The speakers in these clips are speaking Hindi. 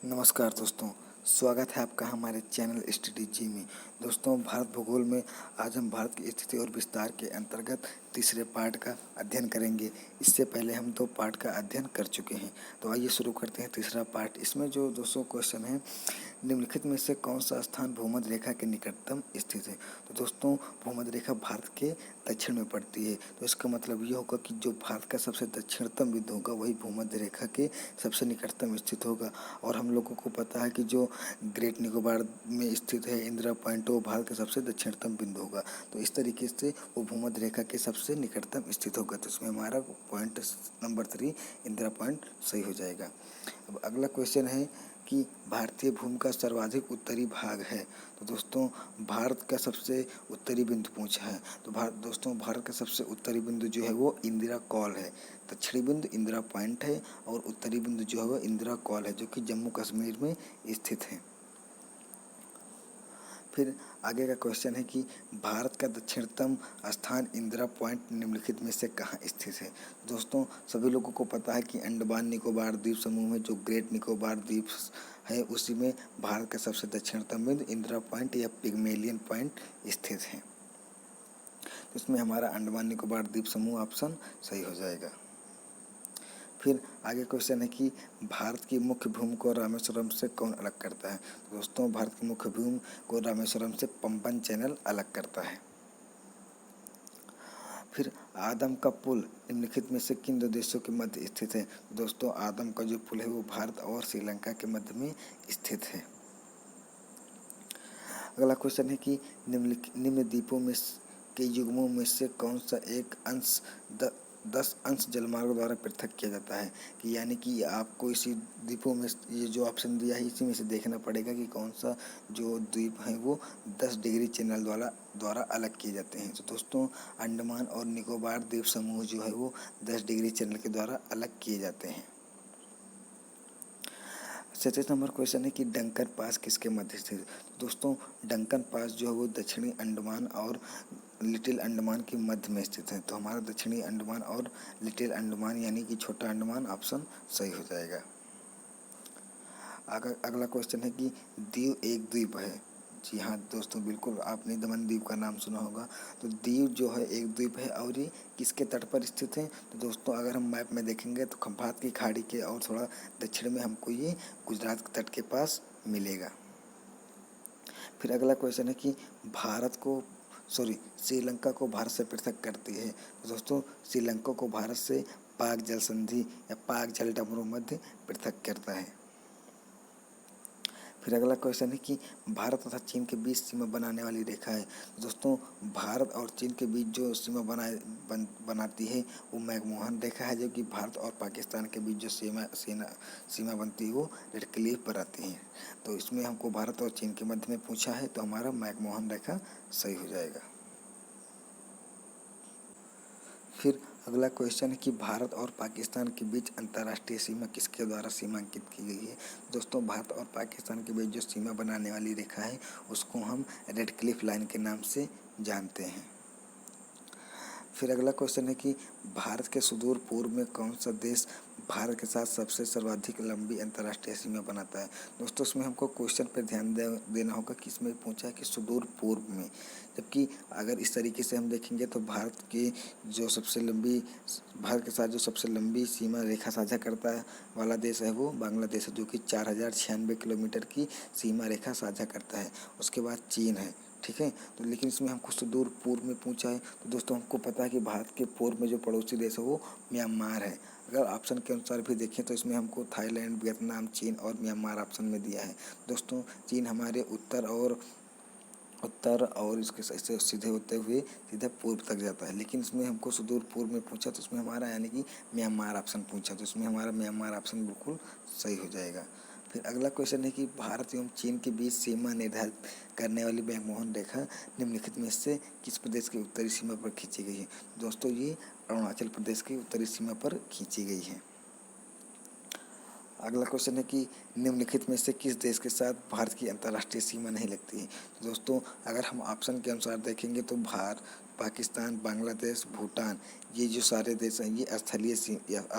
नमस्कार दोस्तों, स्वागत है आपका हमारे चैनल स्टडी जी में। दोस्तों, भारत भूगोल में आज हम भारत की स्थिति और विस्तार के अंतर्गत तीसरे पार्ट का अध्ययन करेंगे। इससे पहले हम 2 पार्ट का अध्ययन कर चुके हैं। तो आइए शुरू करते हैं तीसरा पार्ट। इसमें जो 200 क्वेश्चन हैं, निम्नलिखित में से कौन सा स्थान भूमध्य रेखा के निकटतम स्थित है। तो दोस्तों, भूमध्य रेखा भारत के दक्षिण में पड़ती है। तो इसका मतलब ये होगा कि जो भारत का सबसे दक्षिणतम बिंदु होगा वही भूमध्य रेखा के सबसे निकटतम स्थित होगा। और हम लोगों को पता है कि जो ग्रेट निकोबार में स्थित है इंदिरा पॉइंट, वो भारत का सबसे दक्षिणतम बिंदु होगा। तो इस तरीके से वो भूमध्य रेखा के सबसे निकटतम स्थित होगा। तो इसमें हमारा पॉइंट नंबर 3 इंदिरा पॉइंट सही हो जाएगा। अब अगला क्वेश्चन है कि भारतीय भूमि का सर्वाधिक उत्तरी भाग है। तो दोस्तों, भारत का सबसे उत्तरी बिंदु पूछा है। तो भारत का सबसे उत्तरी बिंदु जो है वो इंदिरा कॉल है। दक्षिणी बिंदु इंदिरा पॉइंट है और उत्तरी बिंदु जो है वो इंदिरा कॉल है, जो कि जम्मू कश्मीर में स्थित है। फिर आगे का क्वेश्चन है कि भारत का दक्षिणतम स्थान इंदिरा पॉइंट निम्नलिखित में से कहाँ स्थित है। दोस्तों, सभी लोगों को पता है कि अंडमान निकोबार द्वीप समूह में जो ग्रेट निकोबार द्वीप है उसी में भारत का सबसे दक्षिणतम बिंदु इंदिरा पॉइंट या पिग्मेलियन पॉइंट स्थित है। तो इसमें हमारा अंडमान निकोबार द्वीप समूह ऑप्शन सही हो जाएगा। फिर आगे क्वेश्चन है कि भारत की मुख्य भूमि को रामेश्वरम से कौन अलग करता है। दोस्तों, भारत की मुख्य भूमि को रामेश्वरम से पंपन चैनल अलग करता है। फिर आदम का पुल निम्नलिखित में से किन 2 देशों के मध्य स्थित है। दोस्तों, आदम का जो पुल है वो भारत और श्रीलंका के मध्य में स्थित है। अगला क्वेश्चन है कि निम्न द्वीपों में के युग्मों में से कौन सा एक अंश 10 अंश जलमार्गों द्वारा पृथक किया जाता है। कि यानी कि आपको इसी द्वीपों में ये जो ऑप्शन दिया है इसी में से देखना पड़ेगा कि कौन सा जो द्वीप है वो 10 डिग्री चैनल द्वारा अलग किए जाते हैं। तो दोस्तों, अंडमान और निकोबार द्वीप समूह जो है वो 10 डिग्री चैनल के द्वारा अलग किए जाते हैं। 37 नंबर क्वेश्चन है कि डंकन पास किसके मध्य स्थित है। दोस्तों, डंकन पास जो है वो दक्षिणी अंडमान और लिटिल अंडमान के मध्य में स्थित है। तो हमारा दक्षिणी अंडमान और लिटिल अंडमान यानी कि छोटा अंडमान ऑप्शन सही हो जाएगा। अगला क्वेश्चन है कि दीव एक द्वीप है। जी हाँ दोस्तों, बिल्कुल आपने दमन द्वीप का नाम सुना होगा। तो दीव जो है एक द्वीप है और ये किसके तट पर स्थित है। तो दोस्तों, अगर हम मैप में देखेंगे तो खंभात की खाड़ी के और थोड़ा दक्षिण में हमको ये गुजरात के तट के पास मिलेगा। फिर अगला क्वेश्चन है कि श्रीलंका को भारत से पृथक करती है। तो दोस्तों, श्रीलंका को भारत से पाक जल संधि या पाक जल डमरू मध्य पृथक करता है। फिर अगला क्वेश्चन है कि भारत तथा चीन के बीच सीमा बनाने वाली रेखा है। दोस्तों, भारत और चीन के बीच जो सीमा बनाती है वो मैकमोहन रेखा है, जो कि भारत और पाकिस्तान के बीच जो सीमा बनती है वो रेड क्लिफ पर आती है। तो इसमें हमको भारत और चीन के मध्य में पूछा है, तो हमारा मैकमोहन रेखा सही हो जाएगा। फिर अगला क्वेश्चन है कि भारत और पाकिस्तान के बीच अंतर्राष्ट्रीय सीमा किसके द्वारा सीमांकित की गई है। दोस्तों, भारत और पाकिस्तान के बीच जो सीमा बनाने वाली रेखा है उसको हम रेड क्लिफ लाइन के नाम से जानते हैं। फिर अगला क्वेश्चन है कि भारत के सुदूर पूर्व में कौन सा देश भारत के साथ सबसे सर्वाधिक लंबी अंतर्राष्ट्रीय सीमा बनाता है। दोस्तों, इसमें हमको क्वेश्चन पे ध्यान देना होगा कि इसमें पूछा है कि सुदूर पूर्व में, जबकि अगर इस तरीके से हम देखेंगे तो भारत के साथ जो सबसे लंबी सीमा रेखा साझा करता है वाला देश है वो बांग्लादेश है, जो कि 4096 किलोमीटर की सीमा रेखा साझा करता है। उसके बाद चीन है, ठीक है। तो लेकिन इसमें हमको सुदूर पूर्व में पूछा है। तो दोस्तों, हमको पता है कि भारत के पूर्व में जो पड़ोसी देश है वो म्यांमार है। अगर ऑप्शन के अनुसार भी देखें तो इसमें हमको थाईलैंड, वियतनाम, चीन और म्यांमार ऑप्शन में दिया है। दोस्तों, चीन हमारे उत्तर और इसके सीधे होते हुए सीधे पूर्व तक जाता है, लेकिन इसमें हमको सुदूर पूर्व में पूछा तो इसमें हमारा यानी कि म्यांमार ऑप्शन पूछा, तो इसमें हमारा म्यांमार ऑप्शन बिल्कुल सही हो जाएगा। फिर अगला क्वेश्चन है कि भारत एवं चीन के बीच सीमा निर्धारित करने वाली मैकमोहन रेखा निम्नलिखित में से किस प्रदेश की उत्तरी सीमा पर खींची गई है। दोस्तों, ये अरुणाचल प्रदेश की उत्तरी सीमा पर खींची गई है। अगला क्वेश्चन है कि निम्नलिखित में से किस देश के साथ भारत की अंतर्राष्ट्रीय सीमा नहीं लगती है। तो दोस्तों, अगर हम ऑप्शन के अनुसार देखेंगे तो पाकिस्तान, बांग्लादेश, भूटान, ये जो सारे देश हैं ये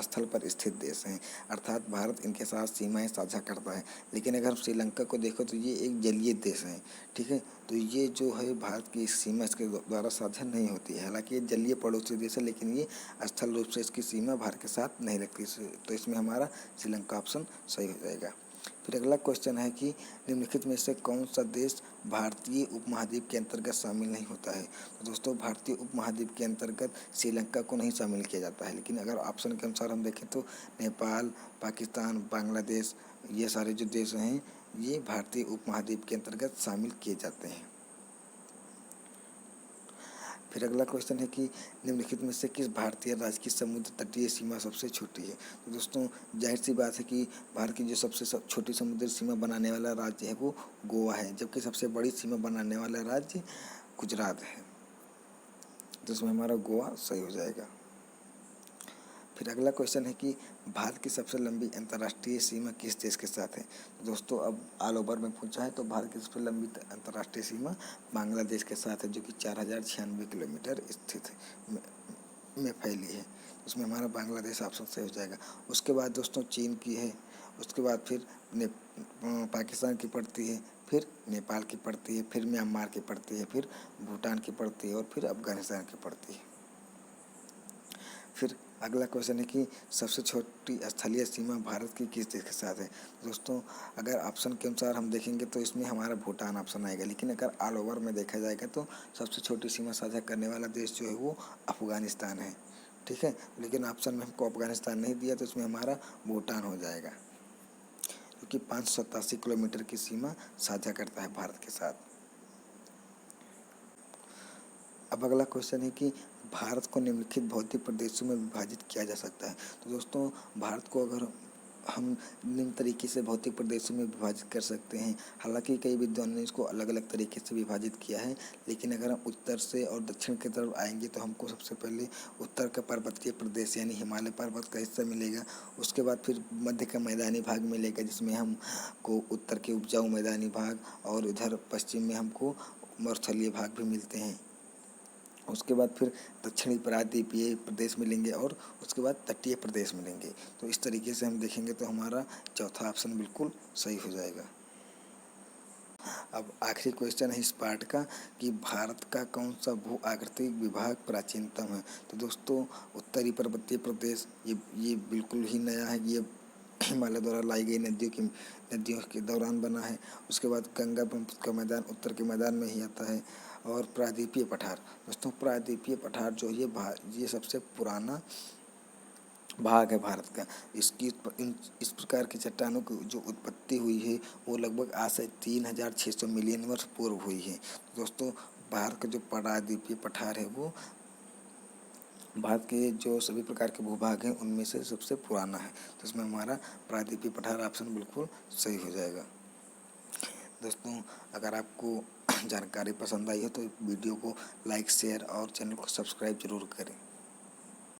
स्थल पर स्थित देश हैं, अर्थात भारत इनके साथ सीमाएं साझा करता है। लेकिन अगर हम श्रीलंका को देखो तो ये एक जलीय देश है, ठीक है। तो ये जो है भारत की सीमा इसके द्वारा साझा नहीं होती है। हालांकि ये जलीय पड़ोसी देश है, लेकिन ये स्थल रूप से इसकी सीमा भारत के साथ नहीं लगती। तो इसमें हमारा श्रीलंका ऑप्शन सही हो जाएगा। फिर अगला क्वेश्चन है कि निम्नलिखित में से कौन सा देश भारतीय उपमहाद्वीप के अंतर्गत शामिल नहीं होता है। तो दोस्तों भारतीय उपमहाद्वीप के अंतर्गत श्रीलंका को नहीं शामिल किया जाता है, लेकिन अगर ऑप्शन के अनुसार हम देखें तो नेपाल, पाकिस्तान, बांग्लादेश, ये सारे जो देश हैं ये भारतीय उपमहाद्वीप के अंतर्गत शामिल किए जाते हैं। फिर अगला क्वेश्चन है कि निम्नलिखित में से किस भारतीय राज्य की समुद्र तटीय सीमा सबसे छोटी है। तो दोस्तों जाहिर सी बात है कि भारत की जो सबसे छोटी समुद्री सीमा बनाने वाला राज्य है वो गोवा है, जबकि सबसे बड़ी सीमा बनाने वाला राज्य गुजरात है। तो इसमें हमारा गोवा सही हो जाएगा। फिर अगला क्वेश्चन है कि भारत की सबसे लंबी अंतर्राष्ट्रीय सीमा किस देश के साथ है। तो दोस्तों अब ऑल ओवर में पूछा है तो भारत की सबसे लंबी अंतर्राष्ट्रीय सीमा बांग्लादेश के साथ है, जो कि 4096 किलोमीटर स्थित है में फैली है। उसमें हमारा बांग्लादेश ऑप्शन सही हो जाएगा। उसके बाद दोस्तों चीन की है, उसके बाद फिर पाकिस्तान की पड़ती है, फिर नेपाल की पड़ती है, फिर म्यांमार की पड़ती है, फिर भूटान की पड़ती है और फिर अफगानिस्तान की पड़ती है। फिर अगला क्वेश्चन है कि सबसे छोटी स्थलीय सीमा भारत की किस देश के साथ है। दोस्तों अगर ऑप्शन के अनुसार हम देखेंगे तो इसमें हमारा भूटान ऑप्शन आएगा, लेकिन अगर ऑल ओवर में देखा जाएगा तो सबसे छोटी सीमा साझा करने वाला देश जो है वो अफगानिस्तान है, ठीक है। लेकिन ऑप्शन में हमको अफगानिस्तान नहीं दिया तो इसमें हमारा भूटान हो जाएगा, क्योंकि 587 किलोमीटर की सीमा साझा करता है भारत के साथ। अब अगला क्वेश्चन है कि भारत को निम्नलिखित भौतिक प्रदेशों में विभाजित किया जा सकता है। तो दोस्तों भारत को अगर हम निम्न तरीके से भौतिक प्रदेशों में विभाजित कर सकते हैं। हालांकि कई विद्वानों ने इसको अलग अलग तरीके से विभाजित किया है, लेकिन अगर हम उत्तर से और दक्षिण की तरफ आएंगे तो हमको सबसे पहले उत्तर का पर्वतीय प्रदेश यानी हिमालय पर्वत का हिस्सा मिलेगा। उसके बाद फिर मध्य का मैदानी भाग मिलेगा, जिसमें हमको उत्तर के उपजाऊ मैदानी भाग और इधर पश्चिम में हमको मरुस्थलीय भाग भी मिलते हैं। उसके बाद फिर दक्षिणी प्रायद्वीपीय प्रदेश मिलेंगे और उसके बाद तटीय प्रदेश मिलेंगे। तो इस तरीके से हम देखेंगे तो हमारा चौथा ऑप्शन बिल्कुल सही हो जाएगा। अब आखिरी क्वेश्चन है इस पार्ट का कि भारत का कौन सा भू आकृतिक विभाग प्राचीनतम है। तो दोस्तों उत्तरी पर्वतीय प्रदेश ये बिल्कुल ही नया है, ये हिमालय द्वारा लाई गई नदियों के दौरान बना है। उसके बाद गंगा ब्रह्मपुत्र का मैदान उत्तर के मैदान में ही आता है। और प्रायद्वीपीय पठार, दोस्तों प्रायद्वीपीय पठार जो ये सबसे पुराना भाग है भारत का। इस प्रकार की चट्टानों की जो उत्पत्ति हुई है वो लगभग आज से 3600 मिलियन वर्ष पूर्व हुई है। दोस्तों भारत का जो प्रायद्वीपीय पठार है वो भारत के जो सभी प्रकार के भूभाग हैं उनमें से सबसे पुराना है। तो इसमें हमारा प्रायद्वीपीय पठार ऑप्शन बिल्कुल सही हो जाएगा। दोस्तों अगर आपको जानकारी पसंद आई हो तो वीडियो को लाइक, शेयर और चैनल को सब्सक्राइब जरूर करें।